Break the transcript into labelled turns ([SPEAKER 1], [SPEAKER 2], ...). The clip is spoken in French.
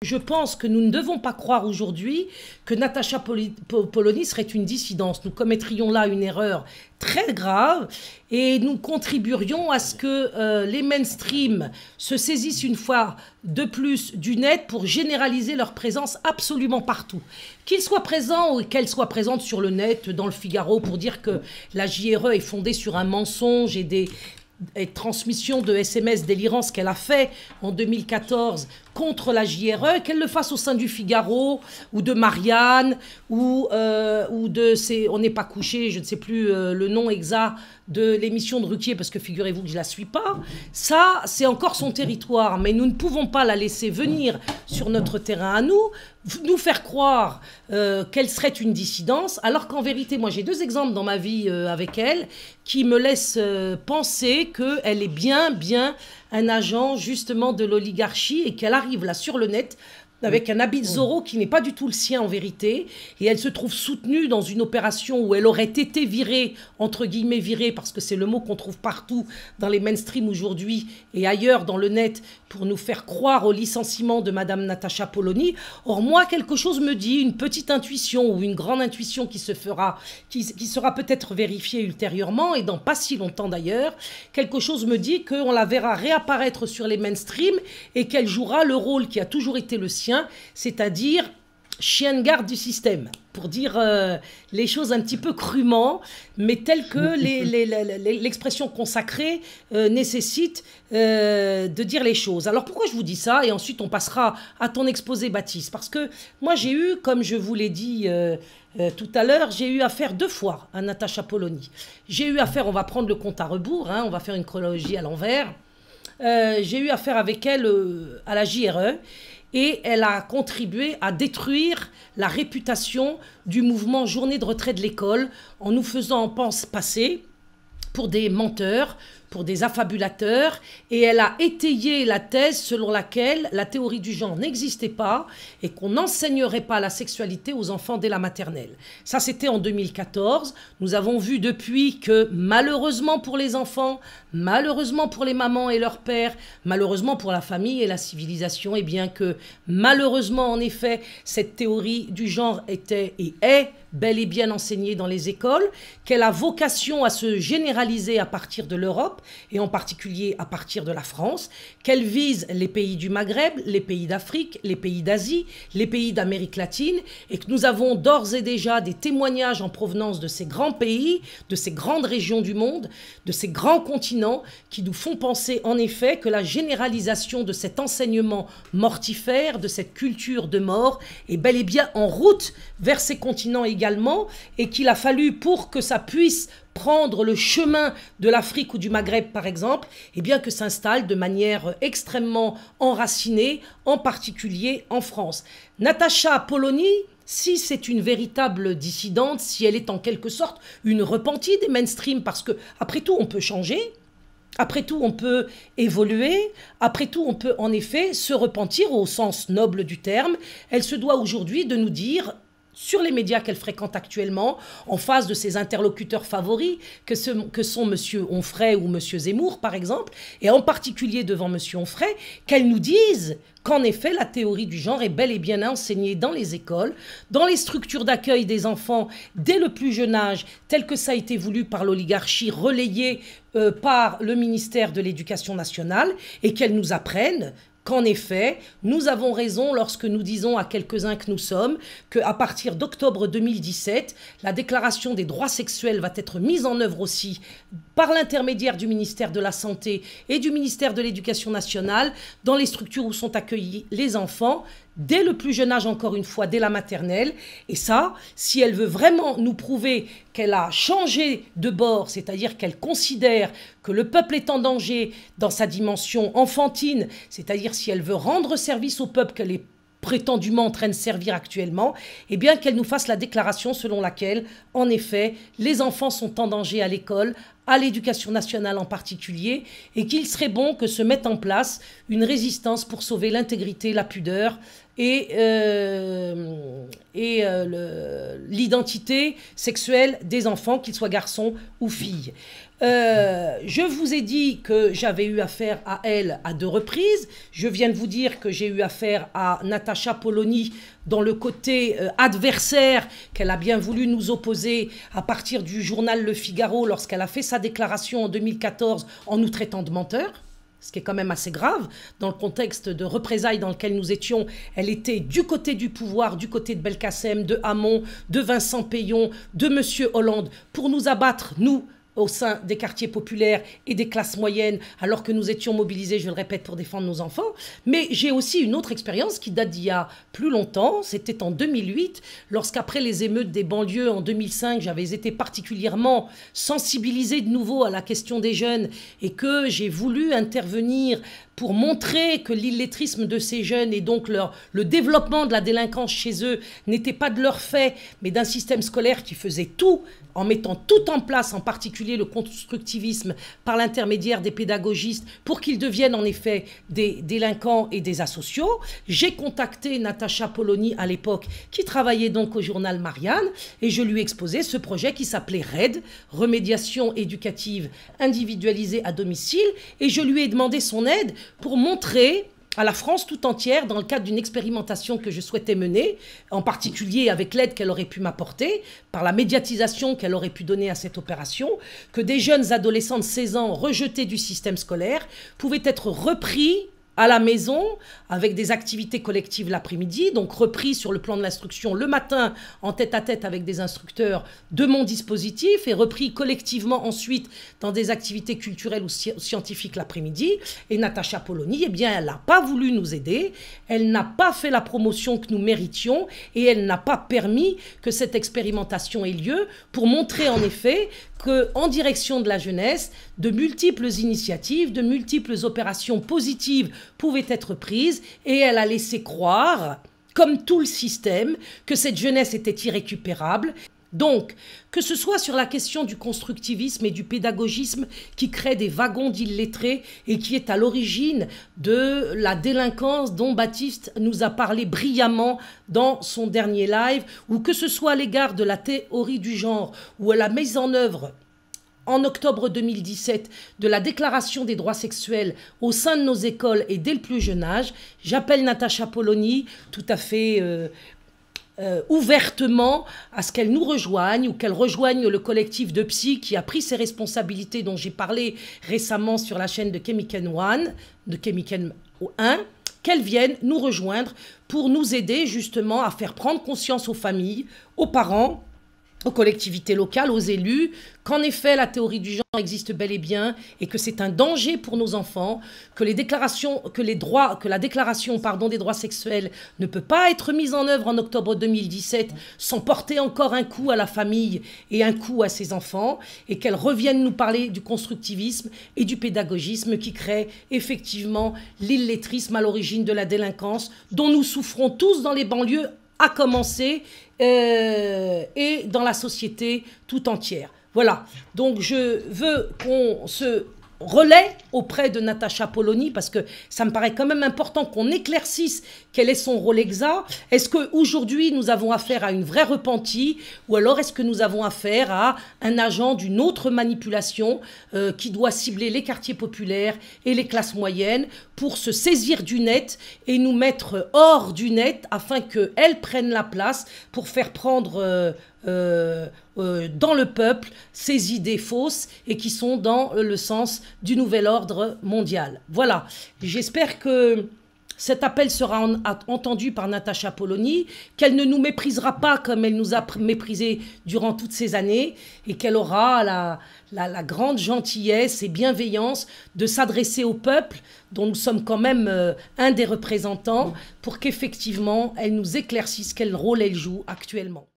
[SPEAKER 1] je pense que nous ne devons pas croire aujourd'hui que Natacha Polony serait une dissidence. Nous commettrions là une erreur très grave et nous contribuerions à ce que les mainstream se saisissent une fois de plus du net pour généraliser leur présence absolument partout. Qu'ils soient présents ou qu'elles soient présentes sur le net, dans le Figaro, pour dire que la JRE est fondée sur un mensonge et transmission de SMS délirants, ce qu'elle a fait en 2014 contre la JRE, qu'elle le fasse au sein du Figaro ou de Marianne ou de On n'est pas couché, je ne sais plus le nom exact de l'émission de Ruquier, parce que figurez-vous que je ne la suis pas. Ça, c'est encore son territoire, mais nous ne pouvons pas la laisser venir sur notre terrain à nous faire croire qu'elle serait une dissidence, alors qu'en vérité, moi j'ai 2 exemples dans ma vie avec elle qui me laissent penser qu'elle est bien un agent justement de l'oligarchie et qu'elle arrive là sur le net avec un habit de Zorro qui n'est pas du tout le sien en vérité, et elle se trouve soutenue dans une opération où elle aurait été virée, entre guillemets virée, parce que c'est le mot qu'on trouve partout dans les mainstream aujourd'hui et ailleurs dans le net, pour nous faire croire au licenciement de Madame Natacha Polony. Or moi, quelque chose me dit, une petite intuition ou une grande intuition qui sera peut-être vérifiée ultérieurement, et dans pas si longtemps d'ailleurs, quelque chose me dit qu'on la verra réapparaître sur les mainstream et qu'elle jouera le rôle qui a toujours été le sien, c'est-à-dire chien de garde du système, pour dire les choses un petit peu crûment, mais telles que l'expression consacrée nécessite de dire les choses. Alors pourquoi je vous dis ça? Et ensuite on passera à ton exposé, Baptiste. Parce que moi j'ai eu, comme je vous l'ai dit tout à l'heure, j'ai eu affaire 2 fois à Natacha Polony. J'ai eu affaire, on va prendre le compte à rebours, hein, on va faire une chronologie à l'envers. J'ai eu affaire avec elle à la JRE, et elle a contribué à détruire la réputation du mouvement Journée de retrait de l'école en nous faisant passer pour des menteurs, pour des affabulateurs, et elle a étayé la thèse selon laquelle la théorie du genre n'existait pas et qu'on n'enseignerait pas la sexualité aux enfants dès la maternelle. Ça, c'était en 2014. Nous avons vu depuis que, malheureusement pour les enfants, malheureusement pour les mamans et leurs pères, malheureusement pour la famille et la civilisation, et bien que, malheureusement, en effet, cette théorie du genre était et est bel et bien enseignée dans les écoles, qu'elle a vocation à se généraliser à partir de l'Europe, et en particulier à partir de la France, qu'elle vise les pays du Maghreb, les pays d'Afrique, les pays d'Asie, les pays d'Amérique latine, et que nous avons d'ores et déjà des témoignages en provenance de ces grands pays, de ces grandes régions du monde, de ces grands continents, qui nous font penser en effet que la généralisation de cet enseignement mortifère, de cette culture de mort, est bel et bien en route vers ces continents également, et qu'il a fallu, pour que ça puisse prendre le chemin de l'Afrique ou du Maghreb par exemple, et bien que s'installe de manière extrêmement enracinée, en particulier en France. Natacha Polony, si c'est une véritable dissidente, si elle est en quelque sorte une repentie des mainstream, parce que après tout on peut changer, après tout on peut évoluer, après tout on peut en effet se repentir au sens noble du terme, elle se doit aujourd'hui de nous dire, sur les médias qu'elle fréquente actuellement, en face de ses interlocuteurs favoris, que sont M. Onfray ou M. Zemmour, par exemple, et en particulier devant M. Onfray, qu'elle nous dise qu'en effet, la théorie du genre est bel et bien enseignée dans les écoles, dans les structures d'accueil des enfants, dès le plus jeune âge, tel que ça a été voulu par l'oligarchie, relayé par le ministère de l'Éducation nationale, et qu'elle nous apprenne qu'en effet, nous avons raison lorsque nous disons à quelques-uns que nous sommes qu'à partir d'octobre 2017, la déclaration des droits sexuels va être mise en œuvre aussi par l'intermédiaire du ministère de la Santé et du ministère de l'Éducation nationale dans les structures où sont accueillis les enfants, dès le plus jeune âge, encore une fois, dès la maternelle. Et ça, si elle veut vraiment nous prouver qu'elle a changé de bord, c'est-à-dire qu'elle considère que le peuple est en danger dans sa dimension enfantine, c'est-à-dire si elle veut rendre service au peuple qu'elle est prétendument en train de servir actuellement, eh bien qu'elle nous fasse la déclaration selon laquelle, en effet, les enfants sont en danger à l'école, à l'éducation nationale en particulier, et qu'il serait bon que se mette en place une résistance pour sauver l'intégrité, la pudeur et l'identité sexuelle des enfants, qu'ils soient garçons ou filles. Je vous ai dit que j'avais eu affaire à elle à 2 reprises. Je viens de vous dire que j'ai eu affaire à Natacha Polony dans le côté adversaire qu'elle a bien voulu nous opposer à partir du journal Le Figaro lorsqu'elle a fait sa déclaration en 2014 en nous traitant de menteurs. Ce qui est quand même assez grave, dans le contexte de représailles dans lequel nous étions. Elle était du côté du pouvoir, du côté de Belkacem, de Hamon, de Vincent Payon, de M. Hollande, pour nous abattre, nous, au sein des quartiers populaires et des classes moyennes, alors que nous étions mobilisés, je le répète, pour défendre nos enfants. Mais j'ai aussi une autre expérience qui date d'il y a plus longtemps, c'était en 2008, lorsqu'après les émeutes des banlieues en 2005, j'avais été particulièrement sensibilisée de nouveau à la question des jeunes et que j'ai voulu intervenir pour montrer que l'illettrisme de ces jeunes et donc le développement de la délinquance chez eux n'était pas de leur fait, mais d'un système scolaire qui faisait tout, en mettant tout en place, en particulier le constructivisme par l'intermédiaire des pédagogistes, pour qu'ils deviennent en effet des délinquants et des asociaux. J'ai contacté Natacha Polony à l'époque, qui travaillait donc au journal Marianne, et je lui ai exposé ce projet qui s'appelait RAID, Remédiation éducative individualisée à domicile, et je lui ai demandé son aide pour montrer à la France tout entière, dans le cadre d'une expérimentation que je souhaitais mener, en particulier avec l'aide qu'elle aurait pu m'apporter, par la médiatisation qu'elle aurait pu donner à cette opération, que des jeunes adolescents de 16 ans rejetés du système scolaire pouvaient être repris à la maison, avec des activités collectives l'après-midi, donc repris sur le plan de l'instruction le matin en tête-à-tête avec des instructeurs de mon dispositif et repris collectivement ensuite dans des activités culturelles ou scientifiques l'après-midi. Et Natacha Polony, eh bien, elle n'a pas voulu nous aider, elle n'a pas fait la promotion que nous méritions et elle n'a pas permis que cette expérimentation ait lieu pour montrer en effet qu'en direction de la jeunesse, de multiples initiatives, de multiples opérations positives pouvaient être prises et elle a laissé croire, comme tout le système, que cette jeunesse était irrécupérable. Donc, que ce soit sur la question du constructivisme et du pédagogisme qui crée des wagons d'illettrés et qui est à l'origine de la délinquance dont Baptiste nous a parlé brillamment dans son dernier live, ou que ce soit à l'égard de la théorie du genre ou à la mise en œuvre en octobre 2017 de la déclaration des droits sexuels au sein de nos écoles et dès le plus jeune âge, j'appelle Natacha Polony tout à fait ouvertement à ce qu'elle nous rejoigne ou qu'elle rejoigne le collectif de psy qui a pris ses responsabilités dont j'ai parlé récemment sur la chaîne de Chemiken One, de Chemiken 1, qu'elle vienne nous rejoindre pour nous aider justement à faire prendre conscience aux familles, aux parents, aux collectivités locales, aux élus, qu'en effet la théorie du genre existe bel et bien et que c'est un danger pour nos enfants, que la déclaration des droits sexuels ne peut pas être mise en œuvre en octobre 2017 sans porter encore un coup à la famille et un coup à ses enfants, et qu'elle revienne nous parler du constructivisme et du pédagogisme qui crée effectivement l'illettrisme à l'origine de la délinquance dont nous souffrons tous dans les banlieues, à commencer et dans la société tout entière. Voilà, donc je veux qu'on se relaie auprès de Natacha Polony parce que ça me paraît quand même important qu'on éclaircisse quel est son rôle exact. Est-ce qu'aujourd'hui nous avons affaire à une vraie repentie ou alors est-ce que nous avons affaire à un agent d'une autre manipulation qui doit cibler les quartiers populaires et les classes moyennes pour se saisir du net et nous mettre hors du net afin qu'elle prenne la place pour faire prendre dans le peuple ces idées fausses et qui sont dans le sens du nouvel ordre mondial. Voilà, j'espère que cet appel sera entendu par Natacha Polony, qu'elle ne nous méprisera pas comme elle nous a méprisés durant toutes ces années et qu'elle aura la grande gentillesse et bienveillance de s'adresser au peuple dont nous sommes quand même un des représentants pour qu'effectivement elle nous éclaircisse quel rôle elle joue actuellement.